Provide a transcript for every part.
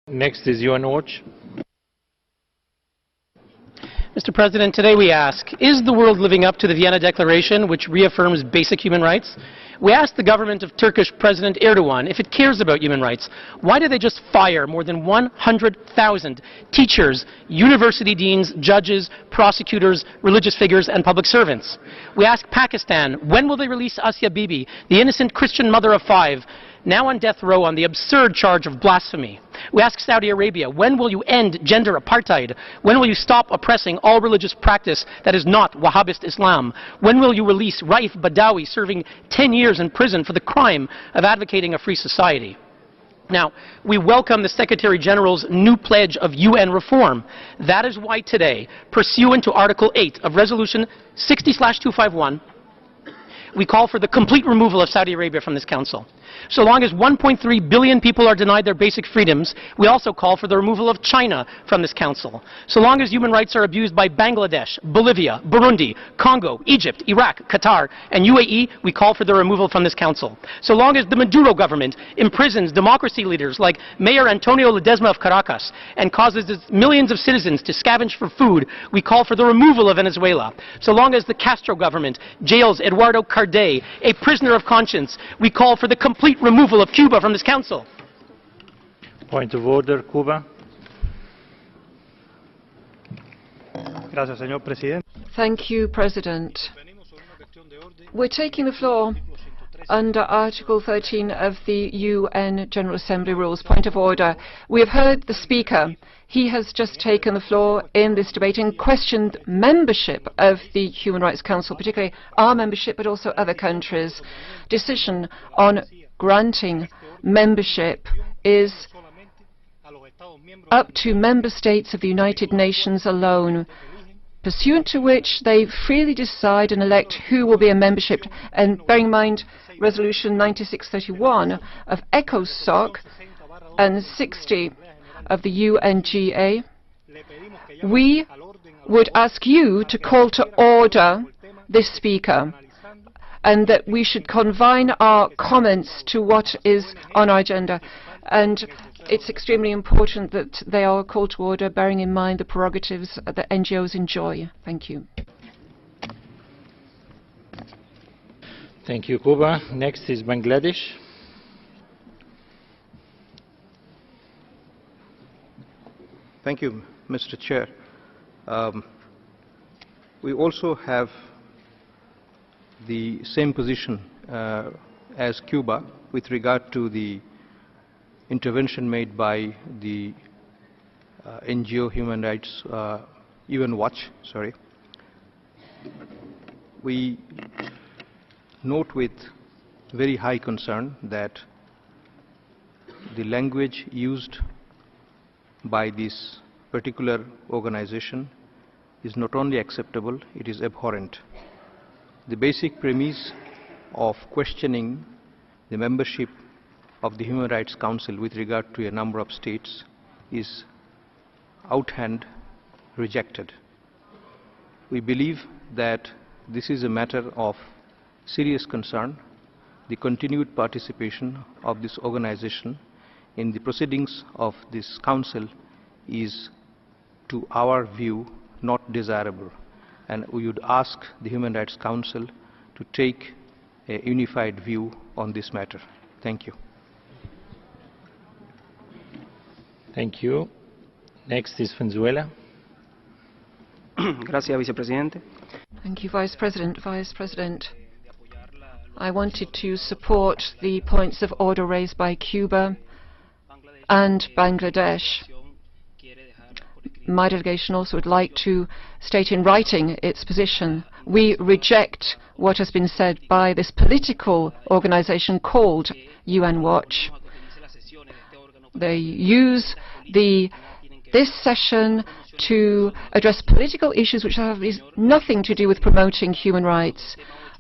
Next is UNHRC. Mr. President, today we ask, is the world living up to the Vienna Declaration, which reaffirms basic human rights? We ask the government of Turkish President Erdogan if it cares about human rights. Why did they just fire more than 100,000 teachers, university deans, judges, prosecutors, religious figures, and public servants? We ask Pakistan, when will they release Asia Bibi, the innocent Christian mother of 5, now on death row on the absurd charge of blasphemy? We ask Saudi Arabia, when will you end gender apartheid? When will you stop oppressing all religious practice that is not Wahhabist Islam? When will you release Raif Badawi, serving 10 years in prison for the crime of advocating a free society? Now, we welcome the Secretary General's new pledge of UN reform. That is why today, pursuant to Article 8 of Resolution 60/251, we call for the complete removal of Saudi Arabia from this Council. So long as 1.3 billion people are denied their basic freedoms, we also call for the removal of China from this Council. So long as human rights are abused by Bangladesh, Bolivia, Burundi, Congo, Egypt, Iraq, Qatar, and UAE, we call for the removal from this Council. So long as the Maduro government imprisons democracy leaders like Mayor Antonio Ledesma of Caracas and causes millions of citizens to scavenge for food, we call for the removal of Venezuela. So long as the Castro government jails Eduardo Carde, a prisoner of conscience, we call for the complete removal of Cuba from this Council. Point of order, Cuba. Gracias, señor presidente. Thank you, President. We're taking the floor under Article 13 of the UN General Assembly rules. Point of order. We have heard the Speaker. He has just taken the floor in this debate and questioned membership of the Human Rights Council, particularly our membership, but also other countries. Decision on granting membership is up to member states of the United Nations alone, pursuant to which they freely decide and elect who will be a membership. And bearing in mind Resolution 96/31 of ECOSOC and 60 of the UNGA, we would ask you to call to order this Speaker, and that we should confine our comments to what is on our agenda. And it's extremely important that they are called to order, bearing in mind the prerogatives that NGOs enjoy. Thank you. Thank you, Cuba. Next is Bangladesh. Thank you, Mr. Chair. We also have the same position as Cuba with regard to the intervention made by the NGO Human Rights, UN Watch, sorry. We note with very high concern that the language used by this particular organization is not only acceptable, it is abhorrent. The basic premise of questioning the membership of the Human Rights Council with regard to a number of states is outhand rejected. We believe that this is a matter of serious concern. The continued participation of this organization in the proceedings of this Council is, to our view, not desirable. And we would ask the Human Rights Council to take a unified view on this matter. Thank you. Thank you. Next is Venezuela. Gracias, Vicepresidente. Thank you, Vice President. Vice President, I wanted to support the points of order raised by Cuba and Bangladesh. My delegation also would like to state in writing its position. We reject what has been said by this political organization called UN Watch. They use this session to address political issues which have nothing to do with promoting human rights.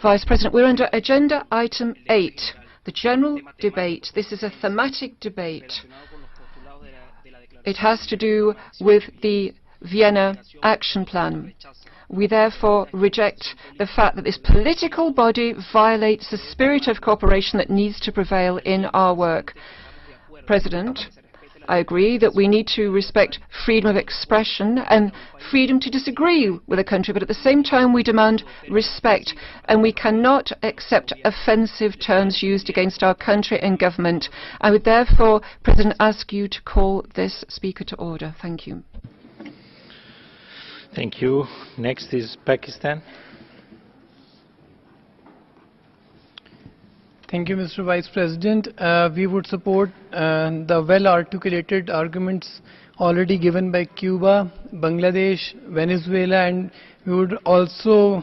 Vice President, we're under Agenda Item 8, the general debate. This is a thematic debate. It has to do with the Vienna Action Plan. We therefore reject the fact that this political body violates the spirit of cooperation that needs to prevail in our work. President, I agree that we need to respect freedom of expression and freedom to disagree with a country, but at the same time we demand respect, and we cannot accept offensive terms used against our country and government. I would therefore, President, ask you to call this speaker to order. Thank you. Thank you. Next is Pakistan. Thank you, Mr. Vice President. We would support the well-articulated arguments already given by Cuba, Bangladesh, Venezuela, and we would also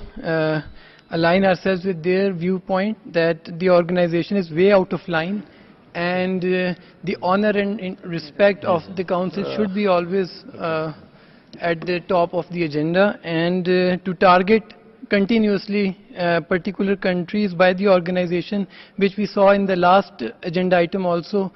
align ourselves with their viewpoint that the organization is way out of line, and the honor and respect of the Council should be always at the top of the agenda, and to target continuously particular countries by the organization, which we saw in the last agenda item also,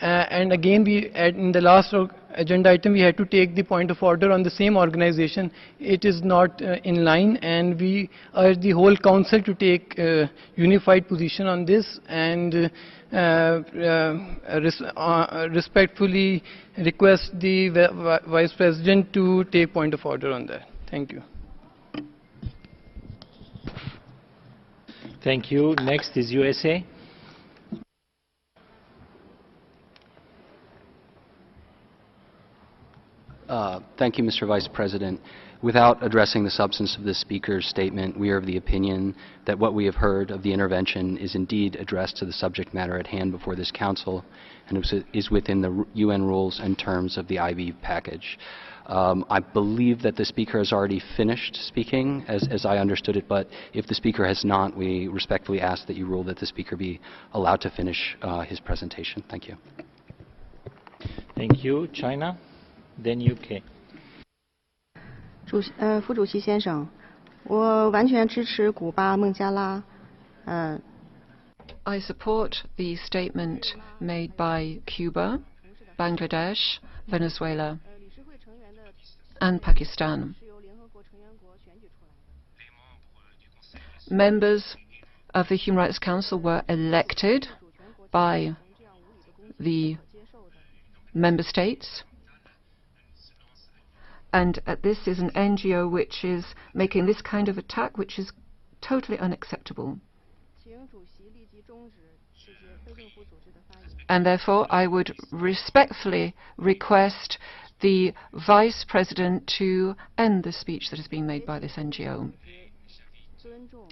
and again in the last agenda item we had to take the point of order on the same organization. It is not in line, and we urge the whole Council to take a unified position on this, and respectfully request the Vice President to take point of order on that. Thank you. Thank you. Next is USA. Thank you, Mr. Vice President. Without addressing the substance of the Speaker's statement, we are of the opinion that what we have heard of the intervention is indeed addressed to the subject matter at hand before this Council and is within the UN rules and terms of the IB package. I believe that the Speaker has already finished speaking, as I understood it, but if the Speaker has not, we respectfully ask that you rule that the Speaker be allowed to finish his presentation. Thank you. Thank you. China, then UK. 副主席先生，我完全支持古巴、孟加拉。I support the statement made by Cuba, Bangladesh, Venezuela, and Pakistan. Members of the Human Rights Council were elected by the member states, and this is an NGO which is making this kind of attack, which is totally unacceptable. And therefore I would respectfully request the Vice President to end the speech that is being made by this NGO.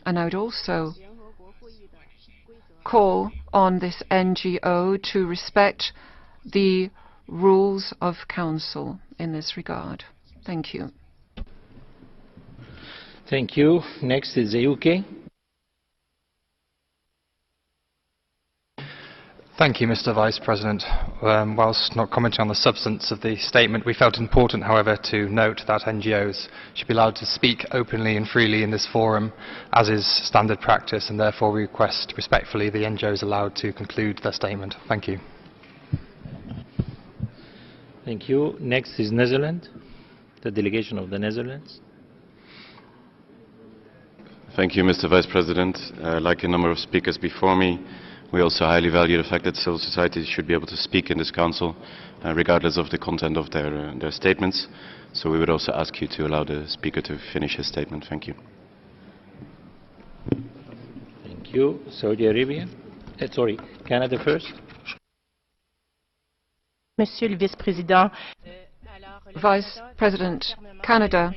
And I would also call on this NGO to respect the rules of Council in this regard. Thank you. Thank you. Next is the UK. Thank you, Mr. Vice President. Whilst not commenting on the substance of the statement, we felt important, however, to note that NGOs should be allowed to speak openly and freely in this forum, as is standard practice, and therefore we request respectfully the NGOs allowed to conclude their statement. Thank you. Thank you. Next is Netherlands, the delegation of the Netherlands. Thank you, Mr. Vice President. Like a number of speakers before me, we also highly value the fact that civil society should be able to speak in this Council, regardless of the content of their statements. So we would also ask you to allow the Speaker to finish his statement. Thank you. Thank you. Saudi Arabia. Sorry, Canada first. Monsieur le Vice-Président. Vice President, Canada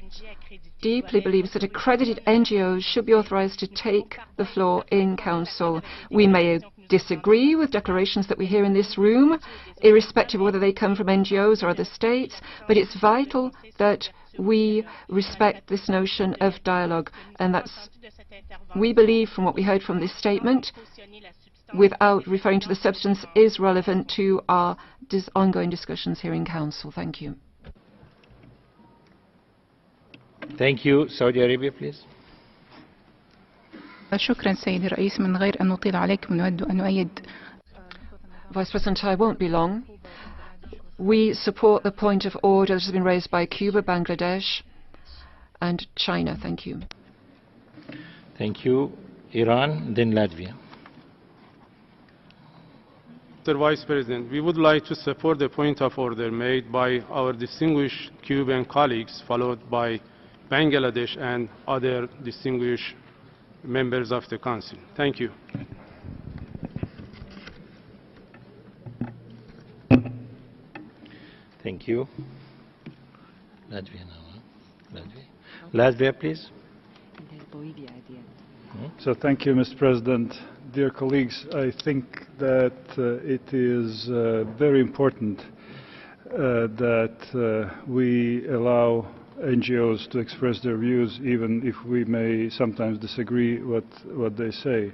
deeply believes that accredited NGOs should be authorized to take the floor in Council. We may disagree with declarations that we hear in this room, irrespective of whether they come from NGOs or other states, but it's vital that we respect this notion of dialogue, and we believe from what we heard from this statement, without referring to the substance, is relevant to our ongoing discussions here in Council. Thank you. Thank you. Saudi Arabia, please. شكرا سيدي الرئيس. من غير أن نطيل عليكم نود أن نؤيد. Vice President, I won't be long. We support the point of order that has been raised by Cuba, Bangladesh, and China. Thank you. Thank you. Iran, then Latvia. Mr. Vice President, we would like to support the point of order made by our distinguished Cuban colleagues, followed by Bangladesh and other distinguished members of the Council. Thank you. Thank you. Latvia now. Latvia, please. So thank you, Mr. President. Dear colleagues, I think that it is very important that we allow NGOs to express their views, even if we may sometimes disagree with what they say,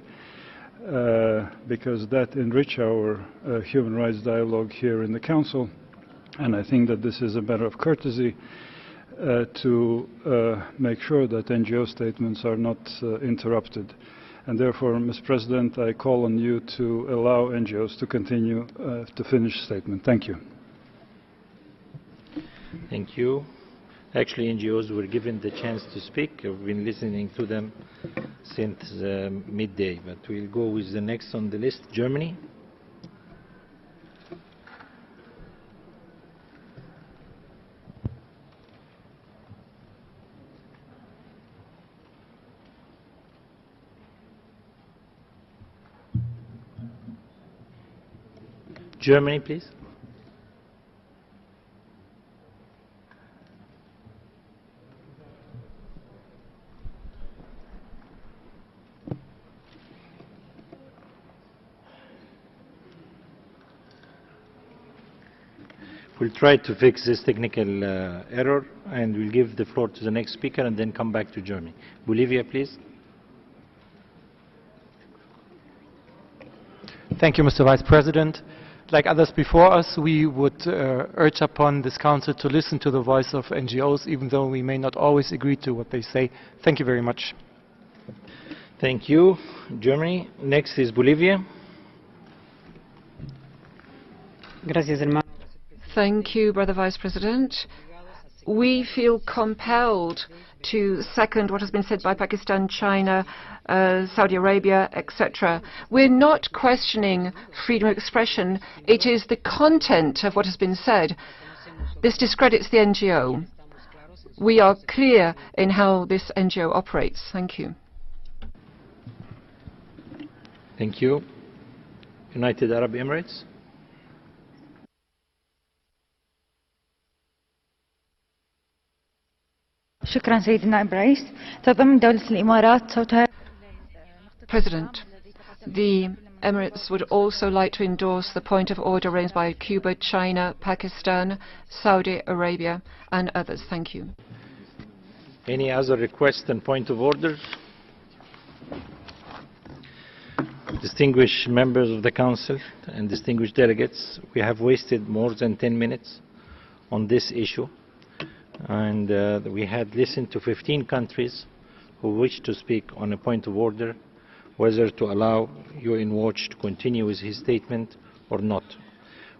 because that enriches our human rights dialogue here in the Council. And I think that this is a matter of courtesy to make sure that NGO statements are not interrupted. And therefore, Mr. President, I call on you to allow NGOs to continue to finish statement. Thank you. Thank you. Actually, NGOs were given the chance to speak. I've been listening to them since midday, but we'll go with the next on the list, Germany. Germany, please. We'll try to fix this technical error, and we'll give the floor to the next speaker and then come back to Germany. Bolivia, please. Thank you, Mr. Vice President. Like others before us, we would urge upon this Council to listen to the voice of NGOs, even though we may not always agree to what they say. Thank you very much. Thank you, Germany. Next is Bolivia. Thank you, Brother Vice President. We feel compelled to second what has been said by Pakistan, China, Saudi Arabia, etc. We're not questioning freedom of expression. It is the content of what has been said. This discredits the NGO. We are clear in how this NGO operates. Thank you. Thank you. United Arab Emirates. شكرا سيدنا الرئيس. تضمن دولة الإمارات صوتها. President, the Emirates would also like to endorse the point of order raised by Cuba, China, Pakistan, Saudi Arabia and others. Thank you. Any other requests and point of order? Distinguished members of the Council and distinguished delegates, we have wasted more than 10 minutes on this issue. And we had listened to 15 countries who wished to speak on a point of order, whether to allow UN Watch to continue with his statement or not.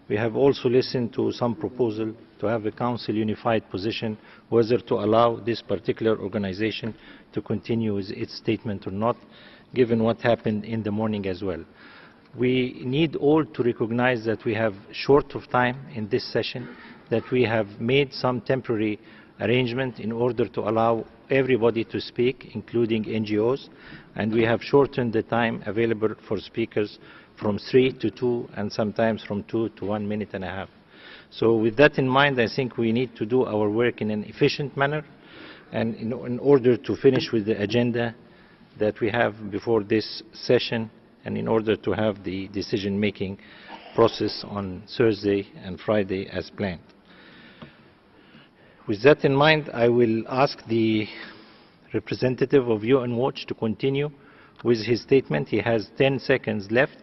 We have also listened to some proposal to have a Council unified position, whether to allow this particular organization to continue with its statement or not, given what happened in the morning as well. We need all to recognize that we have short of time in this session, that we have made some temporary arrangement in order to allow everybody to speak, including NGOs, and we have shortened the time available for speakers from 3 to 2 and sometimes from 2 to 1 minute and a half. So with that in mind, I think we need to do our work in an efficient manner, and in order to finish with the agenda that we have before this session, and in order to have the decision-making process on Thursday and Friday as planned. With that in mind, I will ask the representative of UN Watch to continue with his statement. He has 10 seconds left,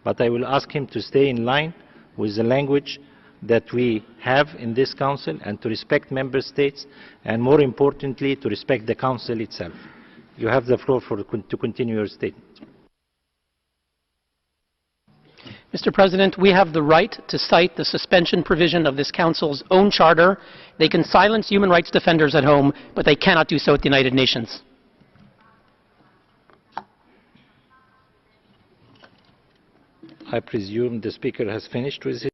but I will ask him to stay in line with the language that we have in this Council and to respect Member States, and more importantly, to respect the Council itself. You have the floor to continue your statement. Mr. President, we have the right to cite the suspension provision of this Council's own charter. They can silence human rights defenders at home, but they cannot do so at the United Nations. I presume the speaker has finished with his